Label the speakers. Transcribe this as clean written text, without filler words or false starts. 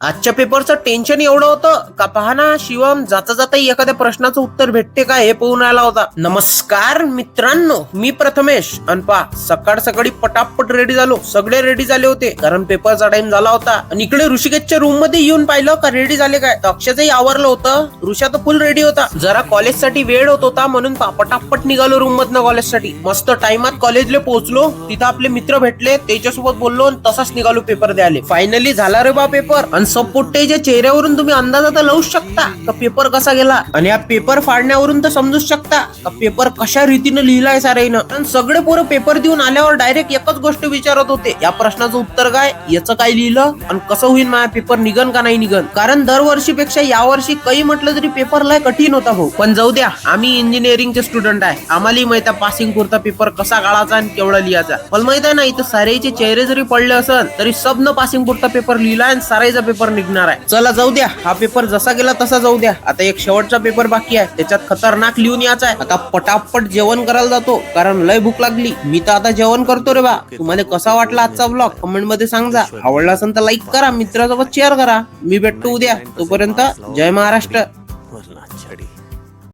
Speaker 1: आजच्या पेपरचं टेन्शन एवढं होतं का पहा ना शिवम जाता जाता एखाद्या प्रश्नाचं उत्तर भेटते का हे पाहून आला होता. नमस्कार मित्रांनो, मी प्रथमेश. आणि पहा सकाळ सकाळी पटापट रेडी झालो. सगळे रेडी झाले होते कारण पेपरचा टाइम झाला होता. आणि इकडे ऋषिकेशच्या रूम मध्ये येऊन पाहिलं का रेडी झाले काय. अक्षयचंही आवरलं होतं. ऋषा तर फुल रेडी होता. जरा कॉलेजसाठी वेळ होत होता म्हणून पटापट निघालो रूम मधनं कॉलेजसाठी. मस्त टाइमात कॉलेजला पोहोचलो. तिथं आपले मित्र भेटले, त्याच्यासोबत बोललो आणि तसाच निघालो पेपर द्यायला. फायनली झाला रे बा पेपर. संपुट्टेच्या चेहऱ्यावरून तुम्ही अंदाजात लावू शकता का पेपर कसा गेला. आणि या पेपर फाडण्यावरून तर समजू शकता का पेपर कशा रीतीने लिहिलाय सारेनं. आणि सगळे पोरं पेपर देऊन आल्यावर डायरेक्ट एकच गोष्ट विचारत होते, या प्रश्नाचं उत्तर काय, याचं काय लिहिलं आणि कसं होईल माझा पेपर, निघन का नाही निघन. कारण दरवर्षीपेक्षा यावर्षी काही म्हटलं तरी पेपर लय कठीण होता भाऊ. पण जाऊ द्या, आम्ही इंजिनिअरिंगचे स्टुडंट आहे. आम्हालाही माहिती आहे पासिंग पुरता पेपर कसा काढायचा आणि केवढा लिहायचा. मला माहित आहे ना, इथं सारेचे चेहरे जरी पडले असेल तरी सबनं पासिंग पुरता पेपर लिहिला आणि सारायचा पेपर निघणार आहे. चला जाऊ द्या, हा पेपर जसा गेला तसा जाऊ द्या. आता एक शेवटचा पेपर बाकी आहे, त्याच्यात खतरनाक लिहून यायचा आहे. आता पटापट जेवण करायला जातो कारण लय भूक लागली. मी तर आता जेवण करतो रे बा. तुम्हाला कसा वाटला आजचा ब्लॉग कमेंट मध्ये सांगा. आवडला असेल तर लाईक करा, मित्रासोबत शेअर करा. मी भेटतो उद्या. तोपर्यंत जय महाराष्ट्र.